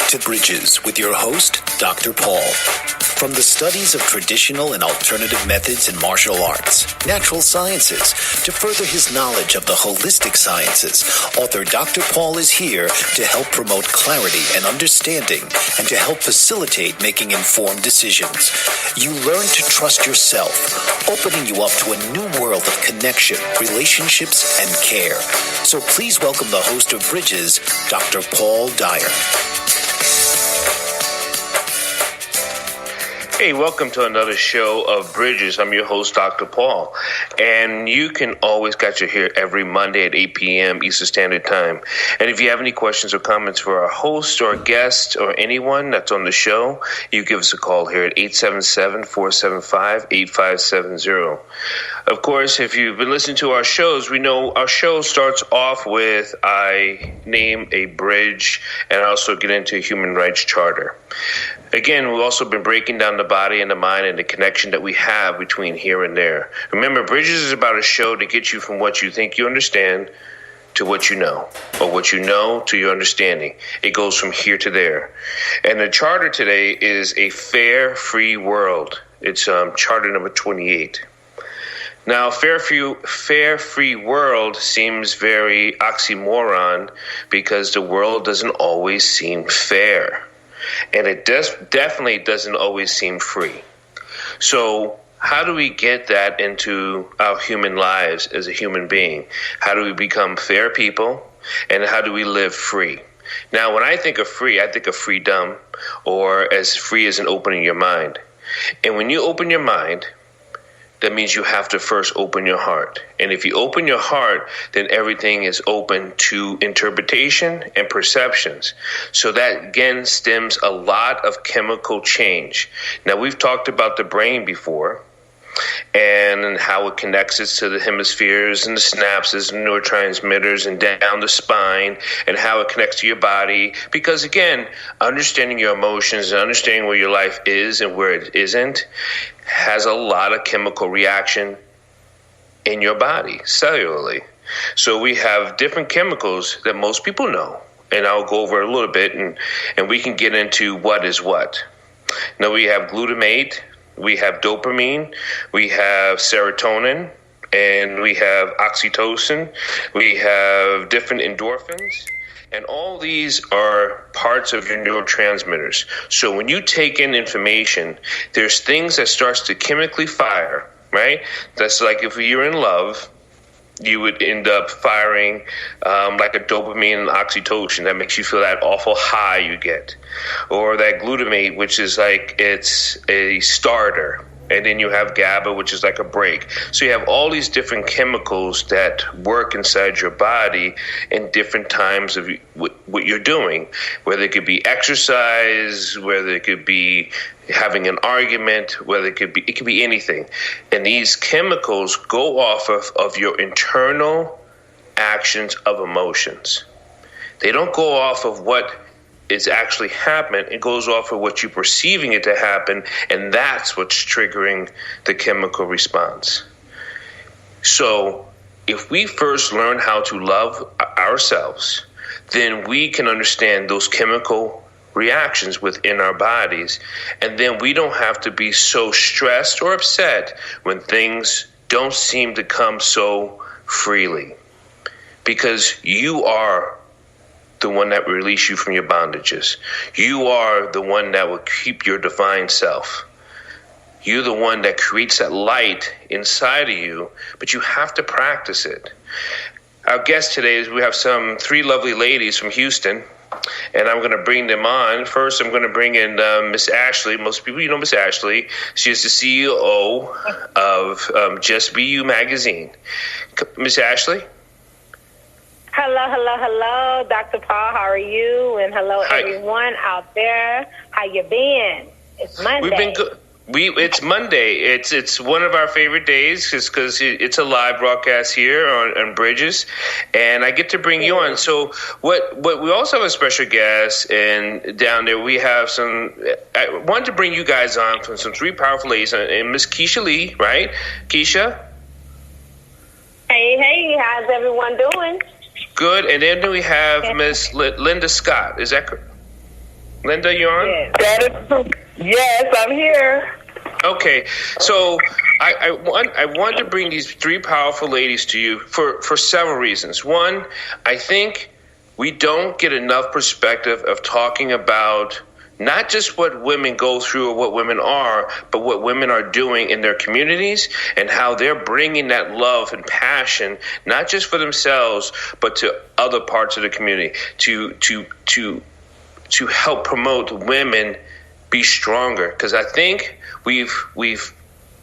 to Bridges with your host, Dr. Paul. From the studies of traditional and alternative methods in martial arts, natural sciences, to further his knowledge of the holistic sciences, author Dr. Paul is here to help promote clarity and understanding and to help facilitate making informed decisions. You learn to trust yourself, opening you up to a new world of connection, relationships, and care. So please welcome the host of Bridges, Dr. Paul Dyer. Hey, welcome to another show of Bridges. I'm your host, Dr. Paul, and you can always catch it here every Monday at 8 p.m. Eastern Standard Time. And if you have any questions or comments for our host or guest or anyone that's on the show, you give us a call here at 877-475-8570. Of course, if you've been listening to our shows, we know our show starts off with I name a bridge and I also get into a human rights charter. Again, we've also been breaking down the body and the mind and the connection that we have between here and there. Remember, Bridges is about a show to get you from what you think you understand to what you know, or what you know to your understanding. It goes from here to there. And the charter today is a fair, free world. It's charter number 28. Now, fair, free world seems very oxymoron because the world doesn't always seem fair. And it definitely doesn't always seem free. So how do we get that into our human lives as a human being? How do we become fair people? And how do we live free? Now, when I think of free, I think of freedom, or as free as in opening your mind. And when you open your mind, that means you have to first open your heart. And if you open your heart, then everything is open to interpretation and perceptions. So that, again, stems a lot of chemical change. Now, we've talked about the brain before and how it connects it to the hemispheres and the synapses and neurotransmitters and down the spine and how it connects to your body. Because, again, understanding your emotions and understanding where your life is and where it isn't has a lot of chemical reaction in your body, cellularly. So we have different chemicals that most people know, and I'll go over a little bit, and we can get into what is what. Now, we have glutamate, we have dopamine, we have serotonin, and we have oxytocin, we have different endorphins. And all these are parts of your neurotransmitters. So when you take in information, there's things that starts to chemically fire, right? That's like if you're in love, you would end up firing like a dopamine and oxytocin that makes you feel that awful high you get. Or that glutamate, which is like it's a starter. And then you have GABA, which is like a break. So you have all these different chemicals that work inside your body in different times of what you're doing, whether it could be exercise, whether it could be having an argument, whether it could be anything. And these chemicals go off of your internal actions of emotions. They don't go off of what is actually happening. It goes off of what you're perceiving it to happen, and that's what's triggering the chemical response. So if we first learn how to love ourselves, then we can understand those chemical reactions within our bodies, and then we don't have to be so stressed or upset when things don't seem to come so freely, because you are the one that will release you from your bondages. You are the one that will keep your divine self. You're the one that creates that light inside of you, but you have to practice it. Our guest today is we have three lovely ladies from Houston, and I'm going to bring them on. First, I'm going to bring in Miss Ashley. Most people, you know Miss Ashley. She is the CEO of JusBu magazine. Miss Ashley? Hello, Dr. Paul. How are you? And hello, everyone out there. How you been? It's Monday. We've been good. It's Monday. It's one of our favorite days because it's a live broadcast here on Bridges, and I get to bring you on. So what we also have a special guest, and down there we have I wanted to bring you guys on from some three powerful ladies, and Miss Keisha Lee, right? Keisha? Hey, how's everyone doing? Good. And then we have Miss Linda Scott. Is that correct? Linda, you on? Yes. That is true. Yes, I'm here. Okay, so I want to bring these three powerful ladies to you for several reasons. One, I think we don't get enough perspective of talking about not just what women go through or what women are, but what women are doing in their communities and how they're bringing that love and passion, not just for themselves, but to other parts of the community, to help promote women be stronger. Because I think we've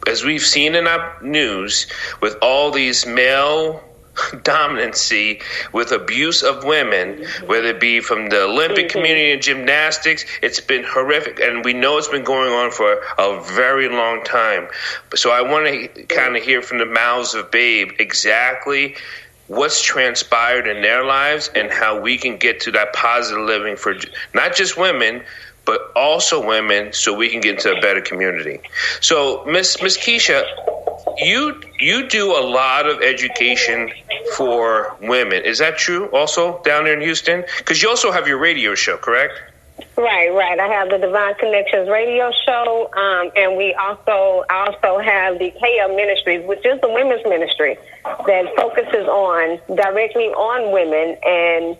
as we've seen in our news with all these male dominancy with abuse of women, whether it be from the Olympic community and gymnastics, it's been horrific. And we know it's been going on for a very long time. So I want to kind of hear from the mouths of Babe exactly what's transpired in their lives and how we can get to that positive living for not just women, but also women, so we can get into a better community. So, Miss Keisha, you do a lot of education for women. Is that true also down there in Houston? Because you also have your radio show, correct? Right. I have the Divine Connections radio show, and I also have the KM Ministries, which is the women's ministry that focuses directly on women and,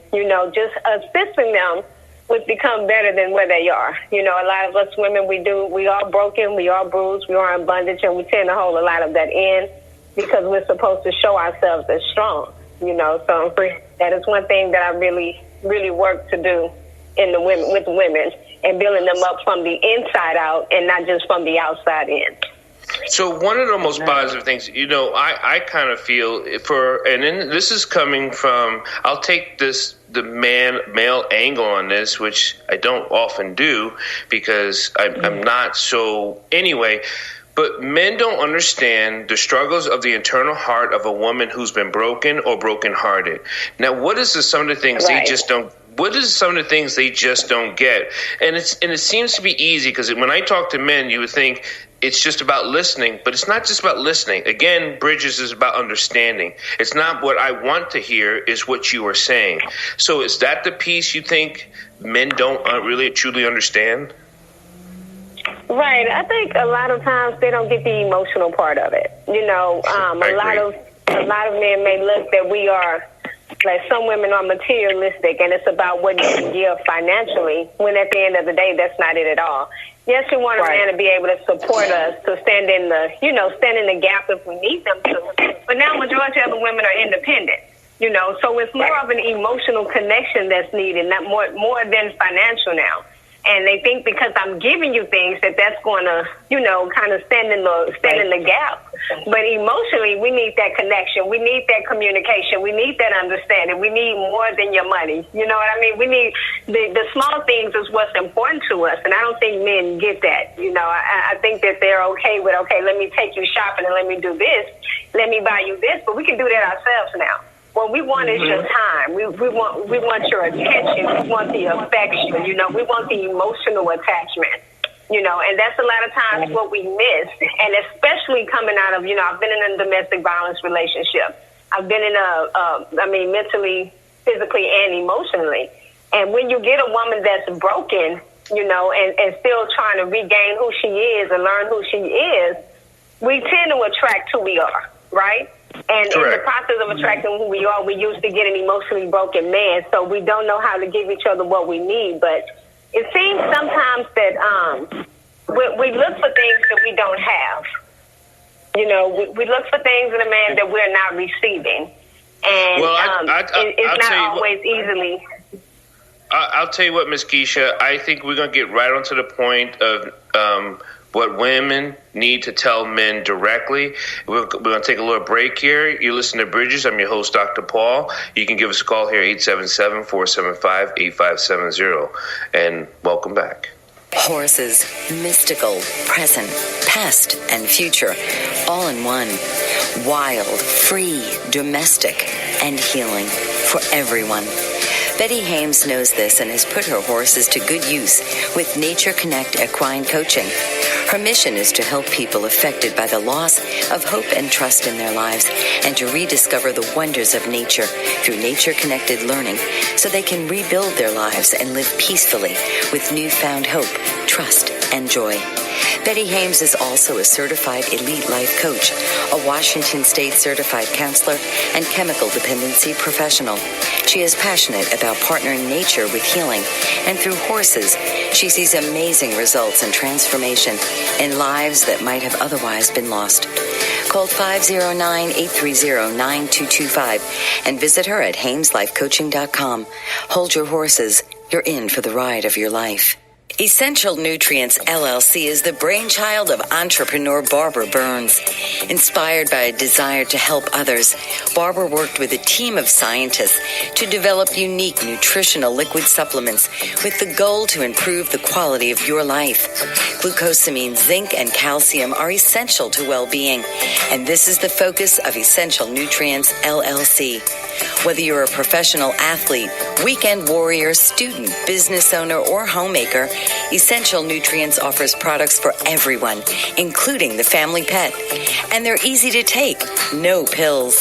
just assisting them with become better than where they are. A lot of us women, we are broken, we are bruised, we are in bondage, and we tend to hold a lot of that in because we're supposed to show ourselves as strong, So that is one thing that I really, really work to do with women and building them up from the inside out and not just from the outside in. So one of the most positive things, I kind of feel this is coming from, I'll take the male angle on this, which I don't often do because I'm not so anyway. But men don't understand the struggles of the internal heart of a woman who's been broken or brokenhearted. Now, what is some of the things they just don't? What is some of the things they just don't get? And it seems to be easy because when I talk to men, you would think it's just about listening, but it's not just about listening. Again, Bridges is about understanding. It's not what I want to hear, is what you are saying. So is that the piece you think men don't really truly understand? Right. I think a lot of times they don't get the emotional part of it. A lot of men may look that we are, like some women are materialistic and it's about what you can give financially, when at the end of the day, that's not it at all. Yes, you want a man to be able to support us, to stand in the gap if we need them to. But now majority of the women are independent, so it's more of an emotional connection that's needed, not more than financial now. And they think because I'm giving you things that's going to, kind of stand in the gap. But emotionally, we need that connection. We need that communication. We need that understanding. We need more than your money. You know what I mean? We need the small things is what's important to us. And I don't think men get that. I think that they're okay with, let me take you shopping and let me do this. Let me buy you this. But we can do that ourselves now. What we want is your time. We want your attention. We want the affection. We want the emotional attachment. And that's a lot of times what we miss. And especially coming out of, I've been in a domestic violence relationship. I've been in mentally, physically, and emotionally. And when you get a woman that's broken, and still trying to regain who she is and learn who she is, we tend to attract who we are, right? And in the process of attracting who we are, we used to get an emotionally broken man, so we don't know how to give each other what we need. But it seems sometimes that we look for things that we don't have. We look for things in a man that we're not receiving. And it's not always easily. I'll tell you what, Miss Keisha, I think we're going to get right onto the point of what women need to tell men directly. We're going to take a little break here. You listen to Bridges. I'm your host, Dr. Paul. You can give us a call here, 877-475-8570. And welcome back. Horses, mystical, present, past, and future, all in one. Wild, free, domestic, and healing for everyone. Betty Hames knows this and has put her horses to good use with Nature Connect Equine Coaching. Her mission is to help people affected by the loss of hope and trust in their lives and to rediscover the wonders of nature through nature-connected learning so they can rebuild their lives and live peacefully with newfound hope, trust, and joy. Betty Hames is also a certified elite life coach, a Washington State certified counselor, and chemical dependency professional. She is passionate about partnering nature with healing, and through horses, she sees amazing results and transformation in lives that might have otherwise been lost. Call 509-830-9225 and visit her at HamesLifeCoaching.com. Hold your horses. You're in for the ride of your life. Essential Nutrients LLC is the brainchild of entrepreneur Barbara Burns. Inspired by a desire to help others, Barbara worked with a team of scientists to develop unique nutritional liquid supplements with the goal to improve the quality of your life. Glucosamine, zinc, and calcium are essential to well-being, and this is the focus of Essential Nutrients LLC. Whether you're a professional athlete, weekend warrior, student, business owner, or homemaker, Essential Nutrients offers products for everyone, including the family pet. And they're easy to take, no pills.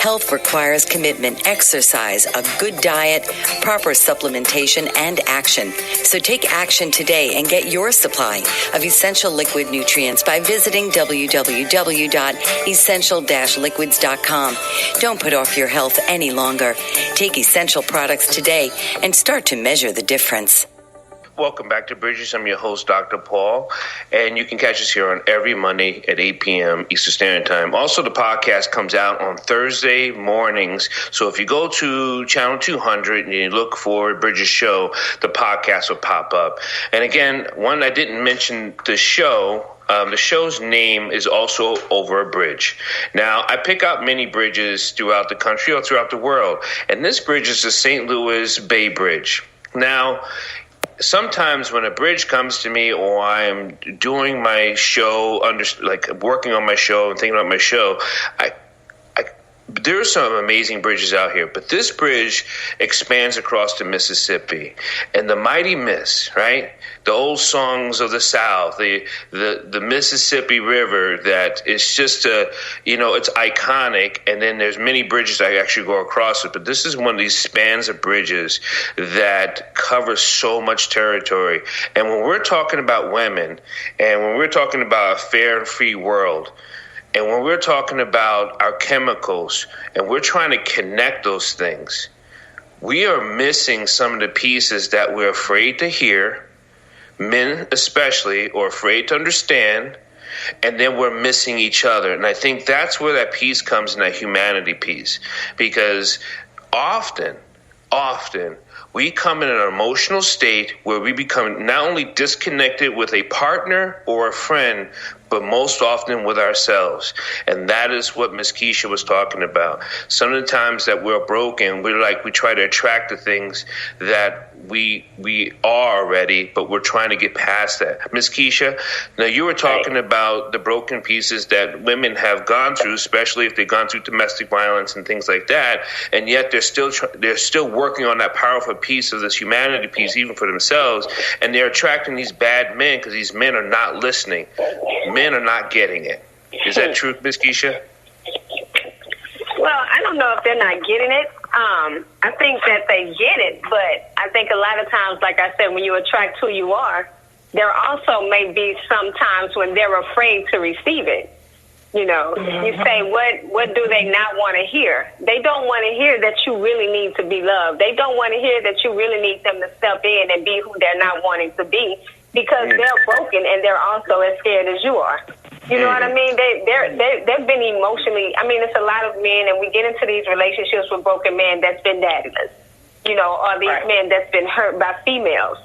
Health requires commitment, exercise, a good diet, proper supplementation, and action. So take action today and get your supply of essential liquid nutrients by visiting www.essential-liquids.com. Don't put off your health any longer. Take essential products today and start to measure the difference. Welcome back to Bridges. I'm your host, Dr. Paul, and you can catch us here on every Monday at 8 p.m. Eastern Standard Time. Also, the podcast comes out on Thursday mornings, so if you go to Channel 200 and you look for Bridges Show, the podcast will pop up. And again, one, I didn't mention the show. The show's name is also Over a Bridge. Now, I pick out many bridges throughout the country or throughout the world, and this bridge is the St. Louis Bay Bridge. Now, sometimes when a bridge comes to me or I'm doing my show, working on my show and thinking about my show, there are some amazing bridges out here, but this bridge expands across the Mississippi. And the Mighty Miss, right? The old songs of the South, the Mississippi River that is just it's iconic. And then there's many bridges that actually go across it. But this is one of these spans of bridges that covers so much territory. And when we're talking about women and when we're talking about a fair and free world, and when we're talking about our chemicals and we're trying to connect those things, we are missing some of the pieces that we're afraid to hear, men especially, or afraid to understand, and then we're missing each other. And I think that's where that piece comes in, that humanity piece, because often, we come in an emotional state where we become not only disconnected with a partner or a friend, but most often with ourselves. And that is what Miss Keisha was talking about. Some of the times that we're broken, we try to attract the things that we are already, but we're trying to get past that. Miss Keisha, now you were talking about the broken pieces that women have gone through, especially if they've gone through domestic violence and things like that, and yet they're still working on that powerful piece of this humanity piece, even for themselves, and they're attracting these bad men because these men are not listening. Men are not getting it. Is that true, Miss Keisha? Well, I don't know if they're not getting it. I think that they get it, but I think a lot of times, like I said, when you attract who you are, there also may be some times when they're afraid to receive it. You know, you say, what do they not want to hear? They don't want to hear that you really need to be loved. They don't want to hear that you really need them to step in and be who they're not wanting to be, because they're broken and they're also as scared as you are. You know what I mean? They've been emotionally, it's a lot of men, and we get into these relationships with broken men that's been daddyless, or these men that's been hurt by females,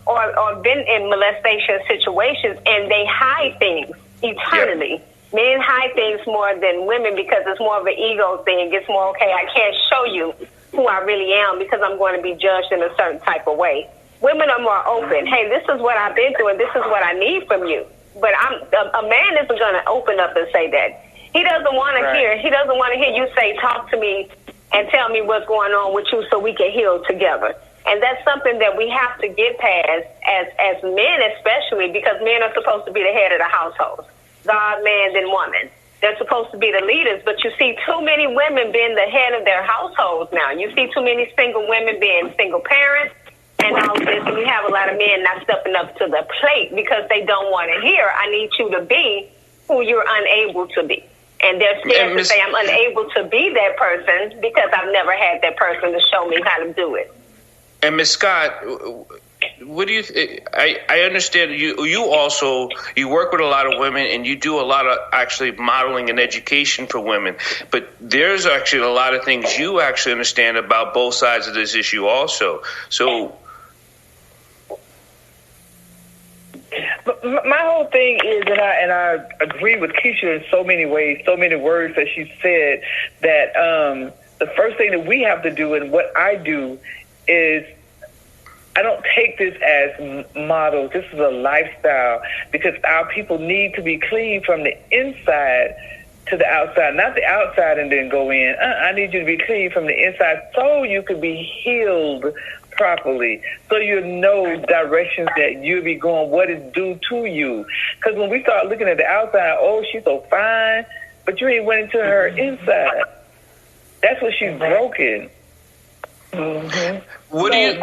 or been in molestation situations, and they hide things eternally. Yep. Men hide things more than women because it's more of an ego thing. It's more, okay, I can't show you who I really am because I'm going to be judged in a certain type of way. Women are more open. Hey, this is what I've been through, and this is what I need from you. But a man isn't going to open up and say that. He doesn't want to hear. He doesn't want to hear you say, talk to me and tell me what's going on with you so we can heal together. And that's something that we have to get past as men, especially because men are supposed to be the head of the household. God, man, then woman. They're supposed to be the leaders, but you see too many women being the head of their households now. You see too many single women being single parents and all this, and you have a lot of men not stepping up to the plate because they don't want to hear, I need you to be who you're unable to be. And they're scared to say, I'm unable to be that person because I've never had that person to show me how to do it. And Ms. Scott, what do you I understand you also work with a lot of women and you do a lot of actually modeling and education for women, but there's actually a lot of things you actually understand about both sides of this issue also. So my whole thing is, and I agree with Keisha in so many ways, so many words that she said, that the first thing that we have to do, and what I do, is I don't take this as models. This is a lifestyle, because our people need to be clean from the inside to the outside, not the outside and then go in. I need you to be clean from the inside so you can be healed properly, so you know directions that you'll be going, what is due to you. Because when we start looking at the outside, oh, she's so fine, but you ain't went into her inside. That's what she's broken. Mm-hmm. What do you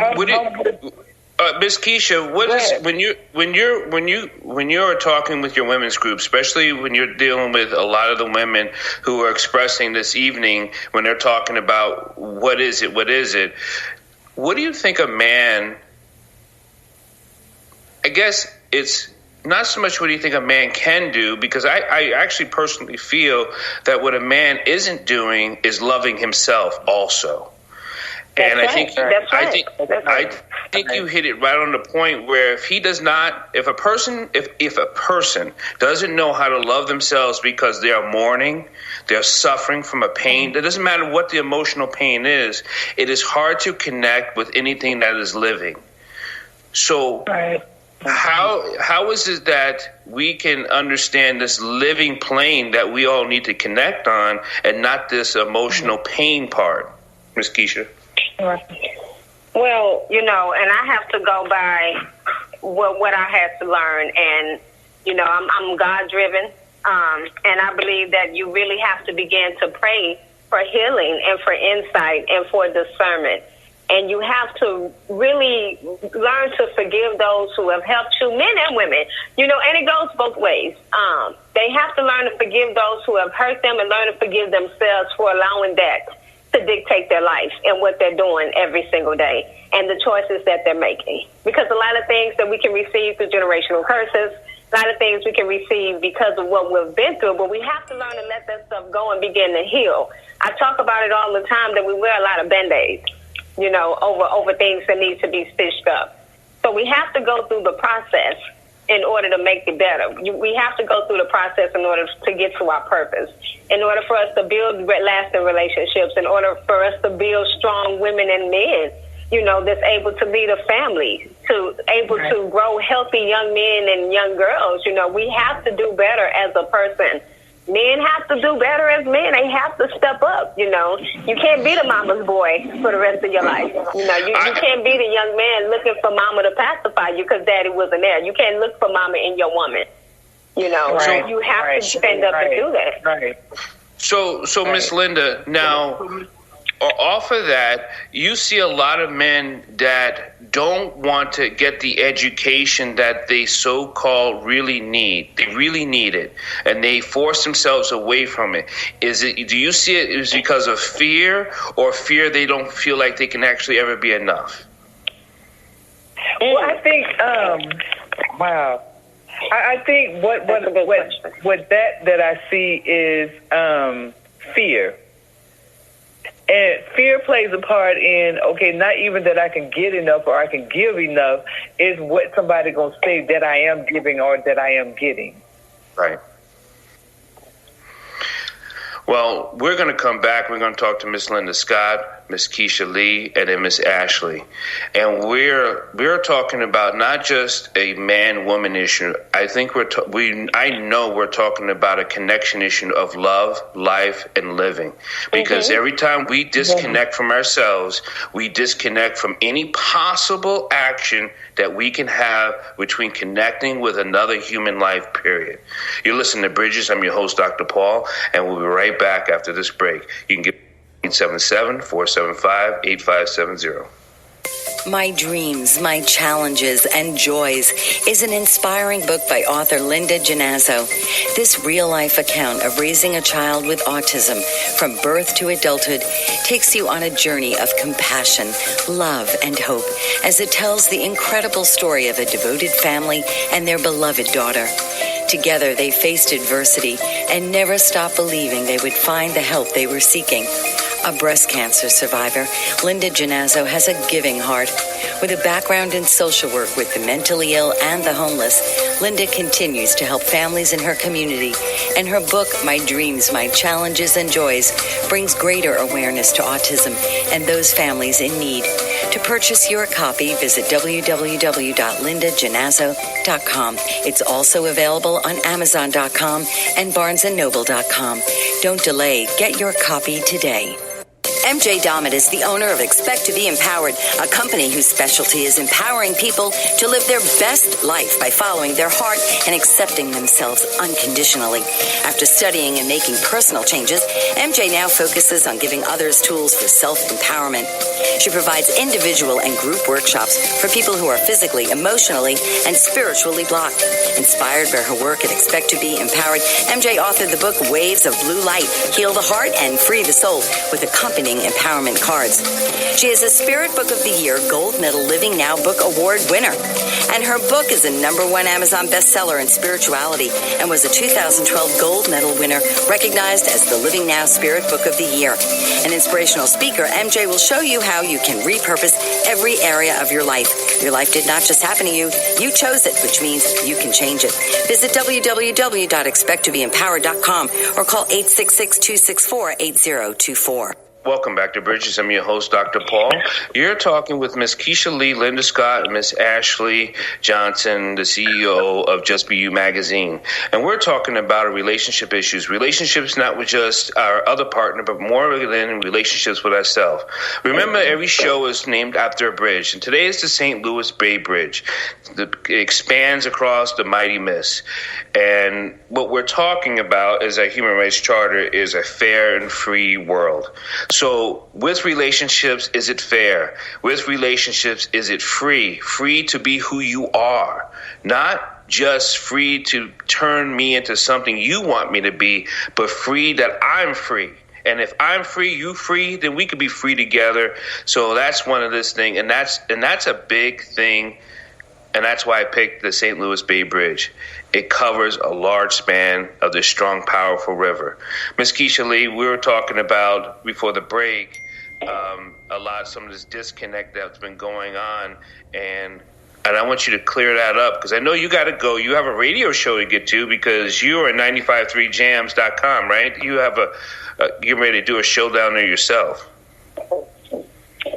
Miss Keisha, what is when you're talking with your women's group, especially when you're dealing with a lot of the women who are expressing this evening, when they're talking about what is it, what do you think a man, I guess it's not so much what do you think a man can do, because I actually personally feel that what a man isn't doing is loving himself also. And I think you hit it right on the point where if a person doesn't know how to love themselves because they are mourning, they're suffering from a pain, it doesn't matter what the emotional pain is, it is hard to connect with anything that is living. So how is it that we can understand this living plane that we all need to connect on and not this emotional pain part, Ms. Keisha? Well, and I have to go by what I had to learn, and I'm God driven, and I believe that you really have to begin to pray for healing and for insight and for discernment, and you have to really learn to forgive those who have helped you, men and women, and it goes both ways. They have to learn to forgive those who have hurt them and learn to forgive themselves for allowing that to dictate their life and what they're doing every single day and the choices that they're making. Because a lot of things that we can receive through generational curses, a lot of things we can receive because of what we've been through, but we have to learn to let that stuff go and begin to heal. I talk about it all the time that we wear a lot of Band-Aids, over things that need to be stitched up. So we have to go through the process in order to make it better. We have to go through the process in order to get to our purpose, in order for us to build lasting relationships, in order for us to build strong women and men, that's able to lead a family, to grow healthy young men and young girls. We have to do better as a person. Men have to do better as men. They have to step up. You can't be the mama's boy for the rest of your life. You can't be the young man looking for mama to pacify you because daddy wasn't there. You can't look for mama in your woman. So you have to stand up and do that. Right. So Miss Linda, now off of that, you see a lot of men that don't want to get the education that they so-called really need. They really need it, and they force themselves away from it. Do you see it is because of fear, or fear they don't feel like they can actually ever be enough? Well, I think, I think what that I see is fear. And fear plays a part in, not even that I can get enough or I can give enough, is what somebody going to say that I am giving or that I am getting. Right. Well, we're going to come back. We're going to talk to Miss Linda Scott. Miss Keisha Lee, and then Miss Ashley. And we're talking about not just a man-woman issue. I think I know we're talking about a connection issue of love, life, and living. Because every time we disconnect from ourselves, we disconnect from any possible action that we can have between connecting with another human life, period. You're listening to Bridges. I'm your host, Dr. Paul, and we'll be right back after this break. You can get 877-475-8570. My Dreams, My Challenges, and Joys is an inspiring book by author Linda Genazzo. This real-life account of raising a child with autism from birth to adulthood takes you on a journey of compassion, love, and hope as it tells the incredible story of a devoted family and their beloved daughter. Together, they faced adversity and never stopped believing they would find the help they were seeking. A breast cancer survivor, Linda Genazzo has a giving heart. With a background in social work with the mentally ill and the homeless, Linda continues to help families in her community, and her book, My Dreams, My Challenges and Joys, brings greater awareness to autism and those families in need. To purchase your copy, visit www.lindagenazzo.com. It's also available on Amazon.com and BarnesandNoble.com. Don't delay. Get your copy today. MJ Dommett is the owner of Expect to be Empowered, a company whose specialty is empowering people to live their best life by following their heart and accepting themselves unconditionally. After studying and making personal changes, MJ now focuses on giving others tools for self-empowerment. She provides individual and group workshops for people who are physically, emotionally, and spiritually blocked. Inspired by her work at Expect to be Empowered, MJ authored the book Waves of Blue Light, Heal the Heart and Free the Soul, with accompanying empowerment cards. She is a Spirit Book of the Year Gold Medal Living Now Book Award winner. And her book is a #1 Amazon bestseller in spirituality and was a 2012 Gold Medal winner, recognized as the Living Now Spirit Book of the Year. An inspirational speaker, MJ will show you how you can repurpose every area of your life. Your life did not just happen to you. You chose it, which means you can change it. Visit www.expecttobeempowered.com or call 866-264-8024. Welcome back to Bridges. I'm your host, Dr. Paul. You're talking with Miss Keisha Lee, Linda Scott, and Miss Ashley Johnson, the CEO of JusBu magazine. And we're talking about relationship issues. Relationships not with just our other partner, but more than relationships with ourselves. Remember, every show is named after a bridge. And today is the St. Louis Bay Bridge. It expands across the mighty Miss. And what we're talking about is our Human Rights Charter is a fair and free world. So with relationships, is it fair? With relationships, is it free? Free to be who you are, not just free to turn me into something you want me to be, but free that I'm free. And if I'm free, you free, then we could be free together. So that's one of this thing, and that's a big thing. And that's why I picked the St. Louis Bay Bridge. It covers a large span of this strong, powerful river. Miss Keisha Lee, we were talking about before the break some of this disconnect that's been going on, and I want you to clear that up because I know you got to go. You have a radio show to get to because you are at 953jams.com, right? You have you're ready to do a show down there yourself.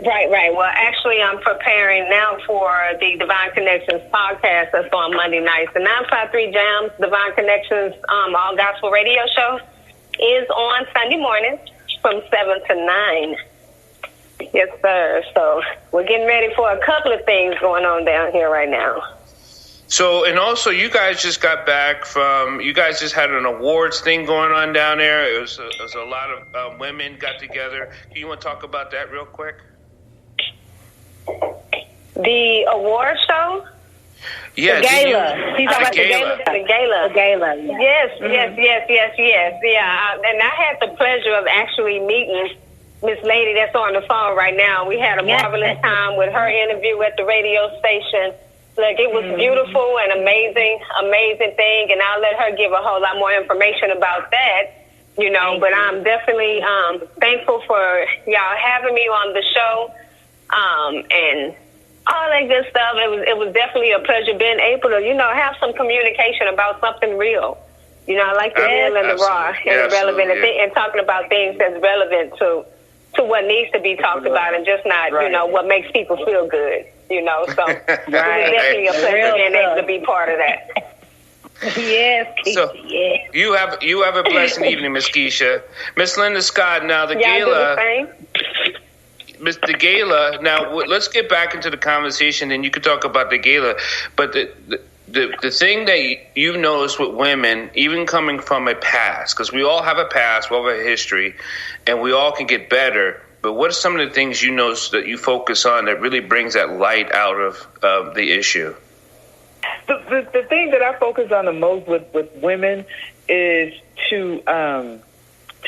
Right. Well, actually, I'm preparing now for the Divine Connections podcast that's on Monday nights. The 953 Jams, Divine Connections, all gospel radio show is on Sunday mornings from 7 to 9. Yes, sir. So we're getting ready for a couple of things going on down here right now. So, and also you guys just got back you guys just had an awards thing going on down there. It was a lot of women got together. Do you want to talk about that real quick? The award show? Yeah, the gala. He's talking about the gala. The gala. Yes. Yeah. And I had the pleasure of actually meeting Miss Lady that's on the phone right now. We had a marvelous time with her interview at the radio station. Look, it was beautiful and amazing thing, and I'll let her give a whole lot more information about that, but I'm definitely thankful for y'all having me on the show, and all that good stuff. It was definitely a pleasure being able to, have some communication about something real. I like the real and the raw and the relevant and talking about things that's relevant to to what needs to be talked about and just not, what makes people feel good, So it was definitely a pleasure being able to be part of that. Yes, Keisha, so you have a blessed evening, Miss Keisha. Miss Linda Scott, now the gala. The gala. Now let's get back into the conversation, and you can talk about the gala. But the thing that you've noticed with women, even coming from a past, because we all have a past, we all have a history, and we all can get better. But what are some of the things you notice that you focus on that really brings that light out of the issue? The thing that I focus on the most with women is to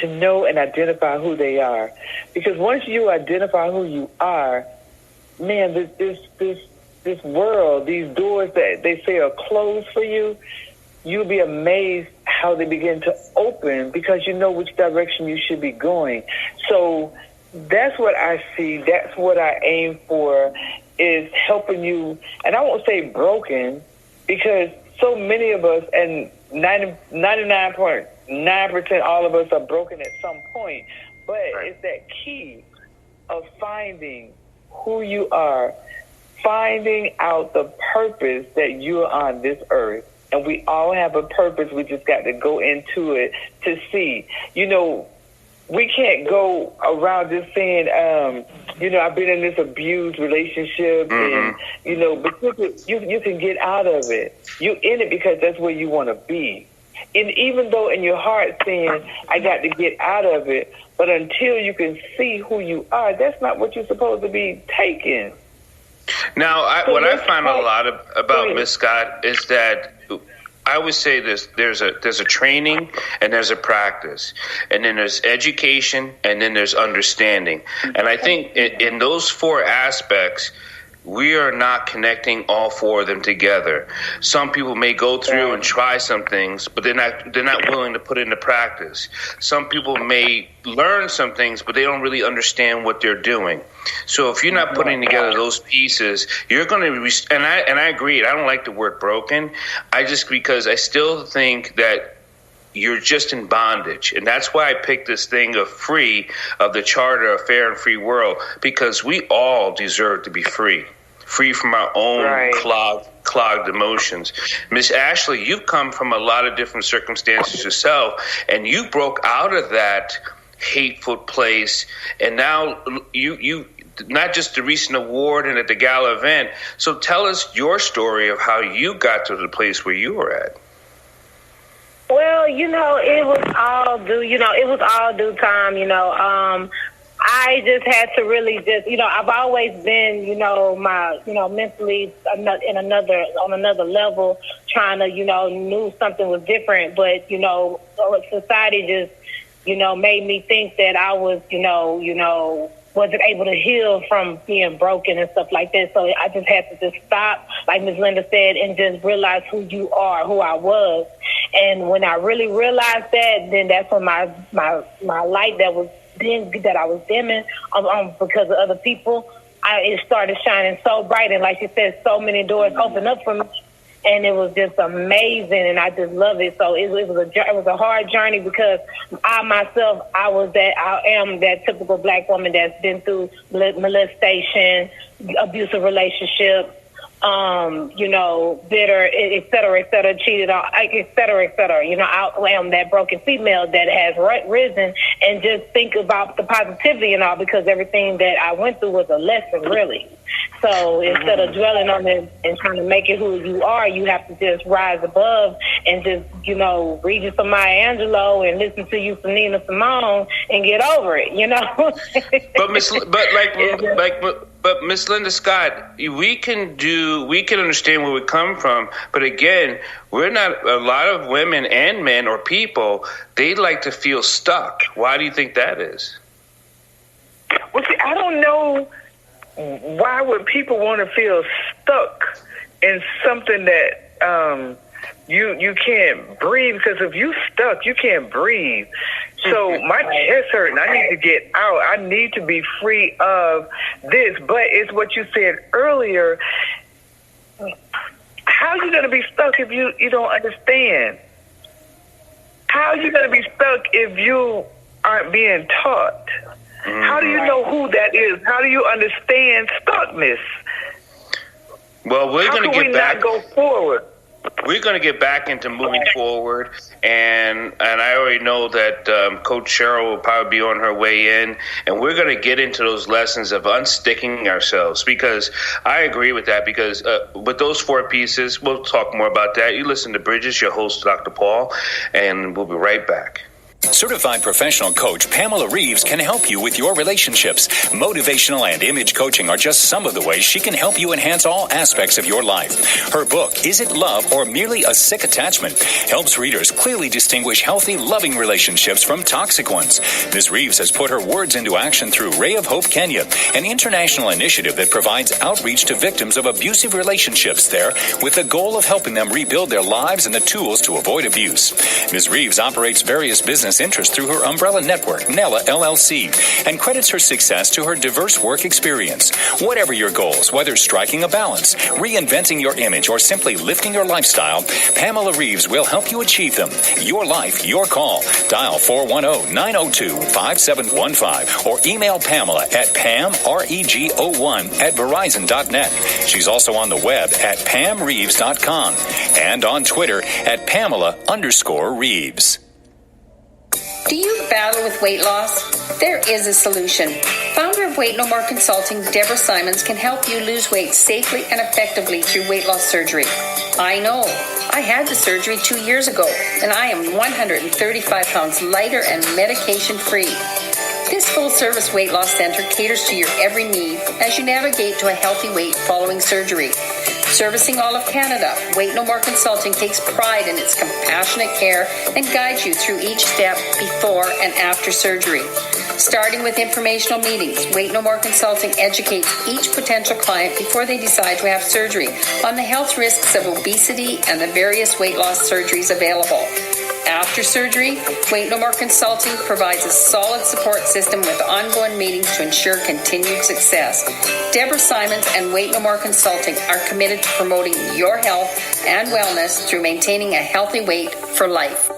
know and identify who they are, because once you identify who you are, man, this world, these doors that they say are closed for you, you'll be amazed how they begin to open because you know which direction you should be going. So that's what I see. That's what I aim for, is helping you. And I won't say broken, because so many of us, and 99.9% all of us are broken at some point. But it's that key of finding who you are, finding out the purpose that you're on this earth. And we all have a purpose. We just got to go into it to see. We can't go around just saying, I've been in this abused relationship, and but you can get out of it. You're in it because that's where you want to be. And even though in your heart saying, I got to get out of it, but until you can see who you are, that's not what you're supposed to be taking. Now, what I find a lot about Miss Scott is that I always say this: there's a training and there's a practice, and then there's education and then there's understanding. And I think in those four aspects, we are not connecting all four of them together. Some people may go through and try some things, but they're not willing to put into practice. Some people may learn some things, but they don't really understand what they're doing. So if you're not putting together those pieces, you're going to and I agree. I don't like the word broken. Because I still think that you're just in bondage. And that's why I picked this thing of the Charter of Fair and Free World, because we all deserve to be free from our own clogged emotions. Miss Ashley, you've come from a lot of different circumstances yourself, and you broke out of that hateful place, and now you not just the recent award and at the gala event. So tell us your story of how you got to the place where you were at. Well, it was all due time, I just had to really I've always been, mentally on another level, trying to, knew something was different, but, society just, made me think that I was, wasn't able to heal from being broken and stuff like that. So I just had to just stop, like Ms. Linda said, and just realize who you are, who I was. And when I really realized that, then that's when my light that I was dimming because of other people, it started shining so bright. And like you said, so many doors opened up for me. And it was just amazing, and I just love it. So it was a hard journey, because I am that typical black woman that's been through molestation, abusive relationship, bitter, et cetera, cheated on, et cetera. I am that broken female that has risen, and just think about the positivity and all, because everything that I went through was a lesson, really. So instead of dwelling on it and trying to make it who you are, you have to just rise above and just, read you some Maya Angelou and listen to you some Nina Simone and get over it, But Miss Linda Scott, we can understand where we come from, but again, we're not, a lot of women and men or people, they like to feel stuck. Why do you think that is? Well, see, I don't know. Why would people want to feel stuck in something that you can't breathe? Because if you stuck, you can't breathe. So my chest hurting. I need to get out. I need to be free of this. But it's what you said earlier. How are you going to be stuck if you don't understand? How are you going to be stuck if you aren't being taught? How do you know who that is? How do you understand stuckness? Well, we're going to get back. Not go forward? We're going to get back into moving forward, and I already know that Coach Cheryl will probably be on her way in, and we're going to get into those lessons of unsticking ourselves, because I agree with that, because with those 4 pieces, we'll talk more about that. You listen to Bridges, your host, Dr. Paul, and we'll be right back. Certified professional coach Pamela Reeves can help you with your relationships. Motivational and image coaching are just some of the ways she can help you enhance all aspects of your life. Her book, Is It Love or Merely a Sick Attachment?, helps readers clearly distinguish healthy, loving relationships from toxic ones. Ms. Reeves has put her words into action through Ray of Hope Kenya, an international initiative that provides outreach to victims of abusive relationships there with the goal of helping them rebuild their lives and the tools to avoid abuse. Ms. Reeves operates various business interests through her umbrella network, Nella LLC, and credits her success to her diverse work experience. Whatever your goals, whether striking a balance, reinventing your image, or simply lifting your lifestyle, Pamela Reeves will help you achieve them. Your life, your call. Dial 410-902-5715 or email Pamela at pamreg01@verizon.net. She's also on the web at pamreeves.com and on Twitter at Pamela_Reeves. Do you battle with weight loss? There is a solution. Founder of Weight No More Consulting, Deborah Simons, can help you lose weight safely and effectively through weight loss surgery. I know. I had the surgery 2 years ago, and I am 135 pounds lighter and medication-free. This full-service weight loss center caters to your every need as you navigate to a healthy weight following surgery. Servicing all of Canada, Weight No More Consulting takes pride in its compassionate care and guides you through each step before and after surgery. Starting with informational meetings, Weight No More Consulting educates each potential client before they decide to have surgery on the health risks of obesity and the various weight loss surgeries available. After surgery, Weight No More Consulting provides a solid support system with ongoing meetings to ensure continued success. Deborah Simons and Weight No More Consulting are committed to promoting your health and wellness through maintaining a healthy weight for life.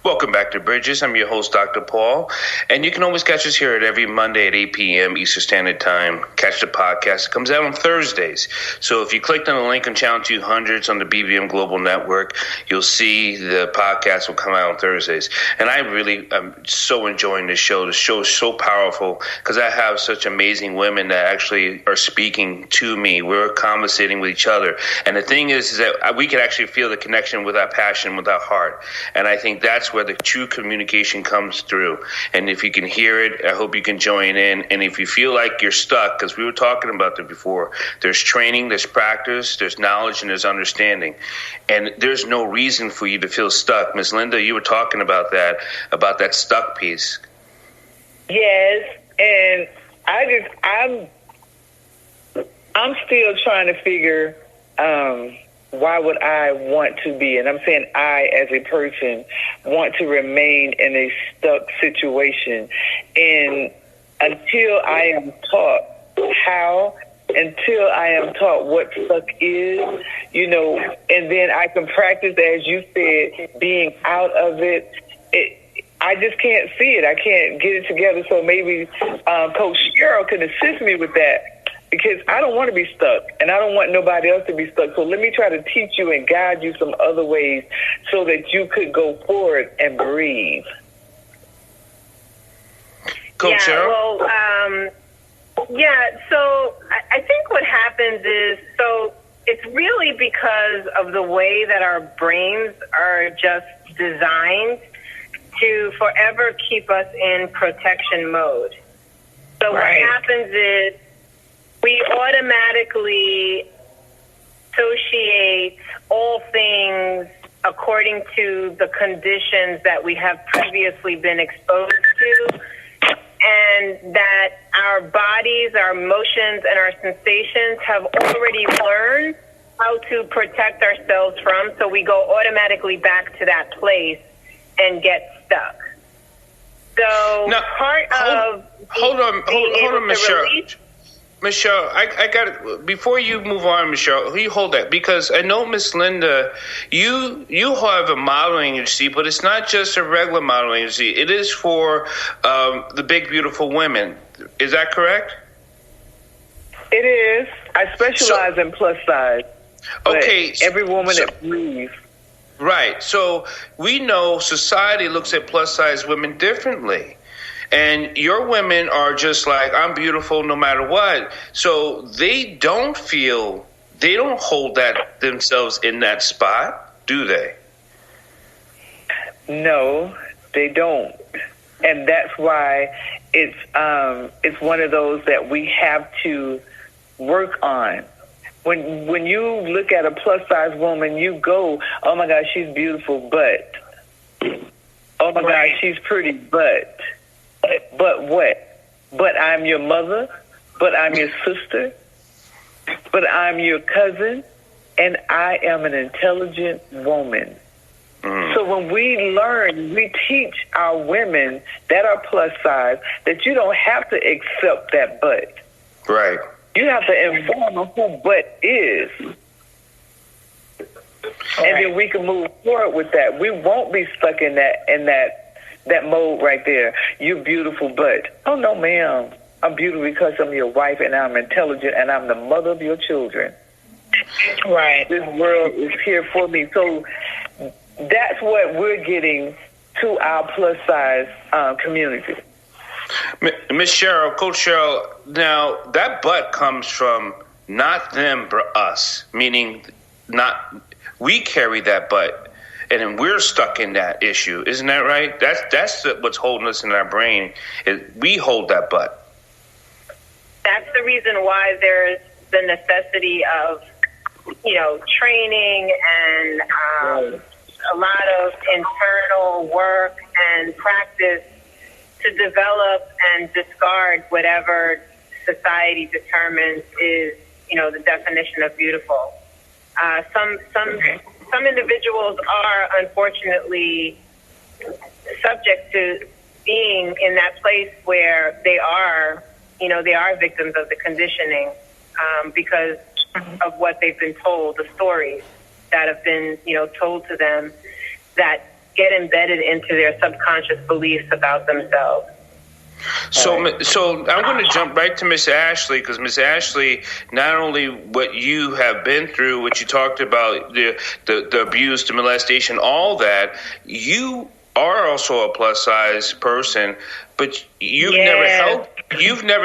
Welcome back to Bridges. I'm your host, Dr. Paul, and you can always catch us here at every Monday at 8 p.m. Eastern Standard Time. Catch the podcast. It comes out on Thursdays. So if you clicked on the link on Channel 200 it's on the BBM Global Network, you'll see the podcast will come out on Thursdays. And I'm so enjoying this show. The show is so powerful because I have such amazing women that actually are speaking to me. We're conversating with each other. And the thing is that we can actually feel the connection with our passion, with our heart. And I think that's where the true communication comes through. And if you can hear it, I hope you can join in. And if you feel like you're stuck, because we were talking about that before, there's training, there's practice, there's knowledge, and there's understanding. And there's no reason for you to feel stuck. Ms. Linda, you were talking about that stuck piece. Yes, and I'm still trying to figure why would I want to be, and I'm saying I as a person, want to remain in a stuck situation. And until I am taught until I am taught what stuck is, and then I can practice, as you said, being out of it, I just can't see it. I can't get it together. So maybe Coach Cheryl can assist me with that. Because I don't want to be stuck, and I don't want nobody else to be stuck. So let me try to teach you and guide you some other ways so that you could go forward and breathe. Coach Cheryl? So I think what happens is, it's really because of the way that our brains are just designed to forever keep us in protection mode. So what happens is, we automatically associate all things according to the conditions that we have previously been exposed to, and that our bodies, our emotions, and our sensations have already learned how to protect ourselves from, so we go automatically back to that place and get stuck. So now, part of hold on, Ms. Cheryl. Michelle, I got before you move on, Michelle, you hold that, because I know Miss Linda, you have a modeling agency, but it's not just a regular modeling agency. It is for the big beautiful women. Is that correct? It is. I specialize in plus size. Okay, every woman that breathes. Right. So we know society looks at plus size women differently. And your women are just like, I'm beautiful no matter what. So they don't hold that themselves in that spot, do they? No, they don't. And that's why it's one of those that we have to work on. When you look at a plus size woman, you go, oh my God, she's beautiful, but oh my God, she's pretty, but what? But I'm your mother, but I'm your sister, but I'm your cousin, and I am an intelligent woman. So when we teach our women that are plus size that you don't have to accept that butt. Right. You have to inform them who butt is. And then we can move forward with that. We won't be stuck in that mode right there. You beautiful butt. Oh no, ma'am. I'm beautiful because I'm your wife and I'm intelligent and I'm the mother of your children. Right. This world is here for me. So that's what we're getting to our plus size community. Miss Cheryl, Coach Cheryl, now that butt comes from not them but us, meaning not we carry that butt, and then we're stuck in that issue. Isn't that right? That's what's holding us in our brain. Is we hold that butt. That's the reason why there's the necessity of, training and a lot of internal work and practice to develop and discard whatever society determines is, the definition of beautiful. Some individuals are unfortunately subject to being in that place where they are victims of the conditioning because of what they've been told, the stories that have been, told to them that get embedded into their subconscious beliefs about themselves. So I'm going to jump right to Miss Ashley, because Miss Ashley, not only what you have been through, what you talked about, the abuse, the molestation, all that, you are also a plus size person, but you've never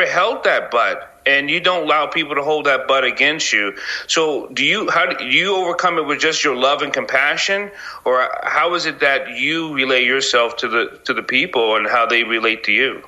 held that butt. And you don't allow people to hold that butt against you. So how do you overcome it with just your love and compassion, or how is it that you relate yourself to the people and how they relate to you?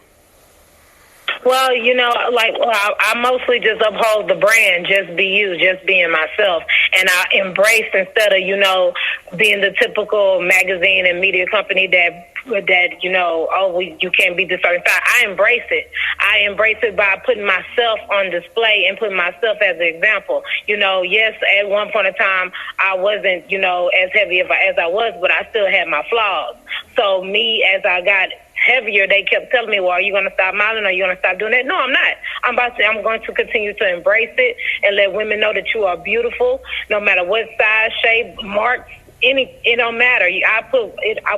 Well, I mostly just uphold the brand, just be you, just being myself. And I embrace, instead of, being the typical magazine and media company that you can't be this certain side. I embrace it. I embrace it by putting myself on display and putting myself as an example. Yes, at one point in time, I wasn't, as heavy as I was, but I still had my flaws. So me, as I got heavier, they kept telling me, well, are you going to stop modeling? Are you going to stop doing that? No, I'm not. I'm going to continue to embrace it and let women know that you are beautiful, no matter what size, shape, marks. It don't matter.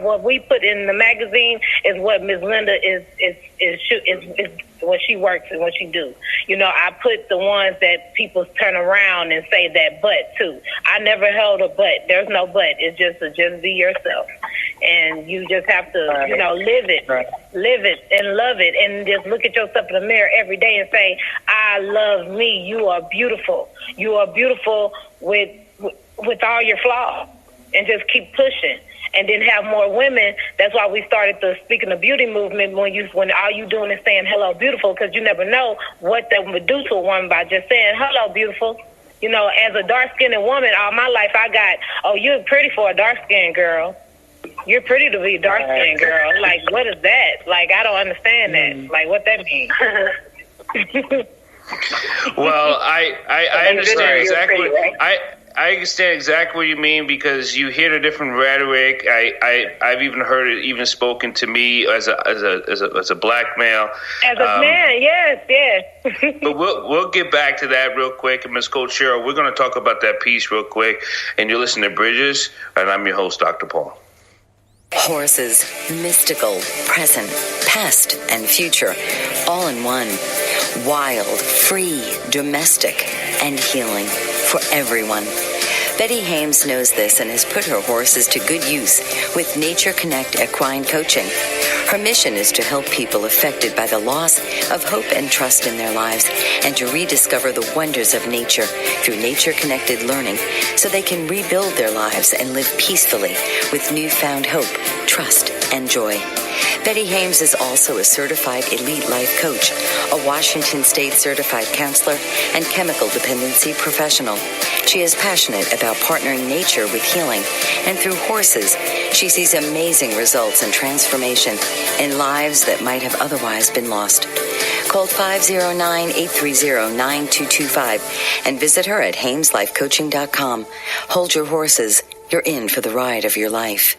What we put in the magazine is what Ms. Linda is what she works and what she do. I put the ones that people turn around and say that butt too. I never held a butt. There's no butt. It's just be yourself, and you just have to live it and love it, and just look at yourself in the mirror every day and say, I love me. You are beautiful. You are beautiful with all your flaws. And just keep pushing, and then have more women. That's why we started the Speaking of Beauty movement. When all you doing is saying hello, beautiful, because you never know what that would do to a woman by just saying hello, beautiful. As a dark-skinned woman, all my life I got, oh, you're pretty for a dark-skinned girl. You're pretty to be a dark-skinned girl. Like, what is that? Like, I don't understand that. Like, what that means. Well, I understand exactly. I understand exactly what you mean, because you hear the different rhetoric. I've even heard it even spoken to me as a black male. As a man, yes. But we'll get back to that real quick. And Ms. Coach Cheryl, we're going to talk about that piece real quick. And you're listening to Bridges, and I'm your host, Dr. Paul. Horses, mystical, present, past, and future, all in one. Wild, free, domestic, and healing for everyone. Betty Hames knows this and has put her horses to good use with Nature Connect Equine Coaching. Her mission is to help people affected by the loss of hope and trust in their lives and to rediscover the wonders of nature through nature-connected learning so they can rebuild their lives and live peacefully with newfound hope, trust, and joy. Betty Hames is also a certified elite life coach, a Washington State certified counselor, and chemical dependency professional. She is passionate about partnering nature with healing, and through horses, she sees amazing results and transformation in lives that might have otherwise been lost. Call 509-830-9225 and visit her at HamesLifeCoaching.com. Hold your horses. You're in for the ride of your life.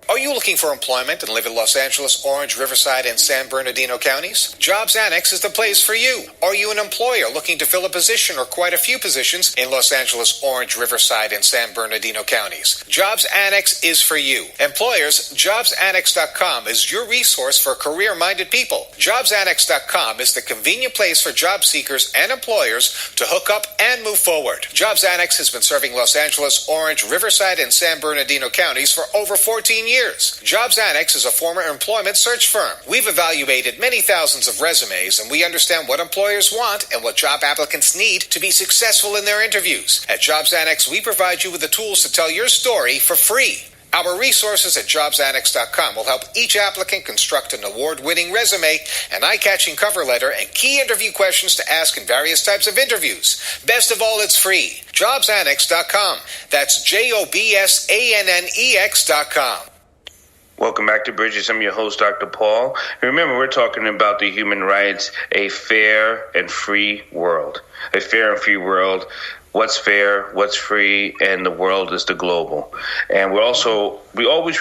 Are you looking for employment and live in Los Angeles, Orange, Riverside, and San Bernardino counties? Jobs Annex is the place for you. Are you an employer looking to fill a position or quite a few positions in Los Angeles, Orange, Riverside, and San Bernardino counties? Jobs Annex is for you. Employers, JobsAnnex.com is your resource for career-minded people. JobsAnnex.com is the convenient place for job seekers and employers to hook up and move forward. Jobs Annex has been serving Los Angeles, Orange, Riverside, and San Bernardino counties for over 14 years. Jobs Annex is a former employment search firm. We've evaluated many thousands of resumes, and we understand what employers want and what job applicants need to be successful in their interviews. At Jobs Annex, we provide you with the tools to tell your story for free. Our resources at JobsAnnex.com will help each applicant construct an award-winning resume, an eye-catching cover letter, and key interview questions to ask in various types of interviews. Best of all, it's free. JobsAnnex.com. That's JobsAnnex.com. Welcome back to Bridges. I'm your host, Dr. Paul. Remember, we're talking about the human rights, a fair and free world. A fair and free world. What's fair, what's free, and the world is the global. And we always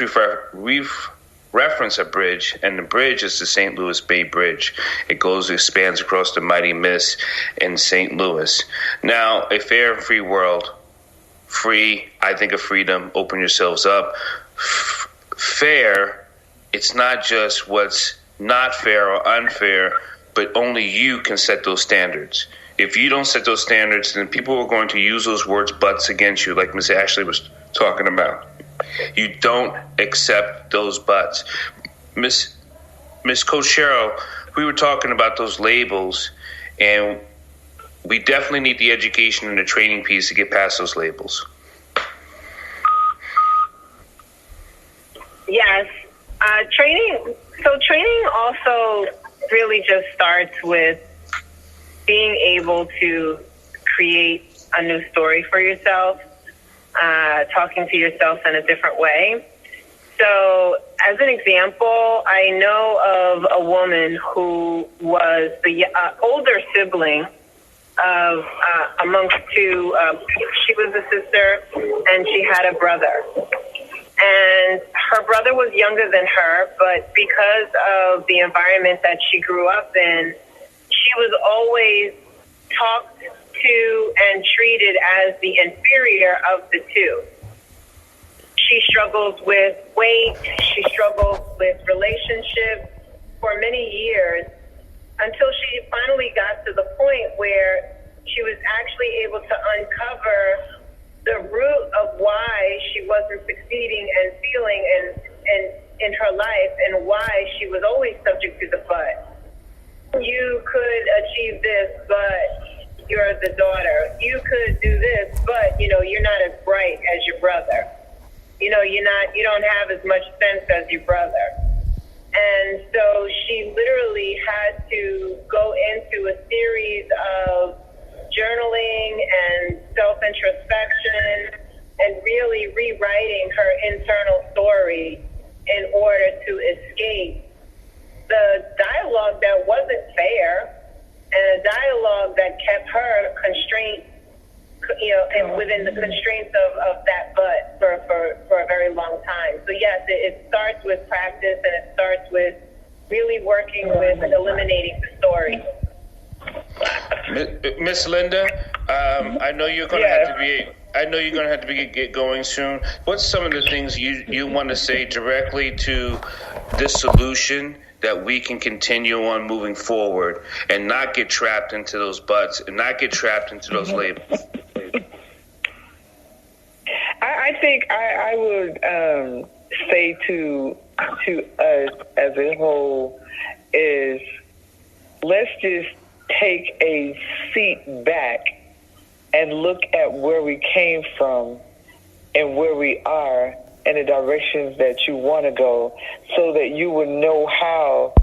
reference a bridge, and the bridge is the St. Louis Bay Bridge. It spans across the mighty Miss in St. Louis. Now, a fair and free world. Free, I think of freedom. Open yourselves up. Fair, it's not just what's not fair or unfair, but only you can set those standards. If you don't set those standards, then people are going to use those words butts against you, like Ms. Ashley was talking about. You don't accept those butts. Miss Coach Cheryl, we were talking about those labels, and we definitely need the education and the training piece to get past those labels. Yes. Training also really just starts with being able to create a new story for yourself, talking to yourself in a different way. So as an example, I know of a woman who was the older sibling of amongst two. She was a sister and she had a brother. And her brother was younger than her, but because of the environment that she grew up in, she was always talked to and treated as the inferior of the two. She struggles with weight. She struggles with relationships for many years until she finally got to the point where she was actually able to uncover the root of why she wasn't succeeding and feeling in her life and why she was always subject to the but. You could achieve this, but you're the daughter. You could do this, but you're not as bright as your brother. You don't have as much sense as your brother. And so she literally had to go into a series of journaling and self-introspection and really rewriting her internal story in order to escape the dialogue that wasn't fair and a dialogue that kept her and within the constraints of that butt for a very long time. So yes, it starts with practice, and it starts with really working with eliminating the story. Miss Linda, I know you're going to have to be. I know you're going to have to get going soon. What's some of the things you want to say directly to this solution that we can continue on moving forward and not get trapped into those butts and not get trapped into those labels? I think I would say to us as a whole is let's just take a seat back and look at where we came from and where we are and the directions that you want to go, so that you will know how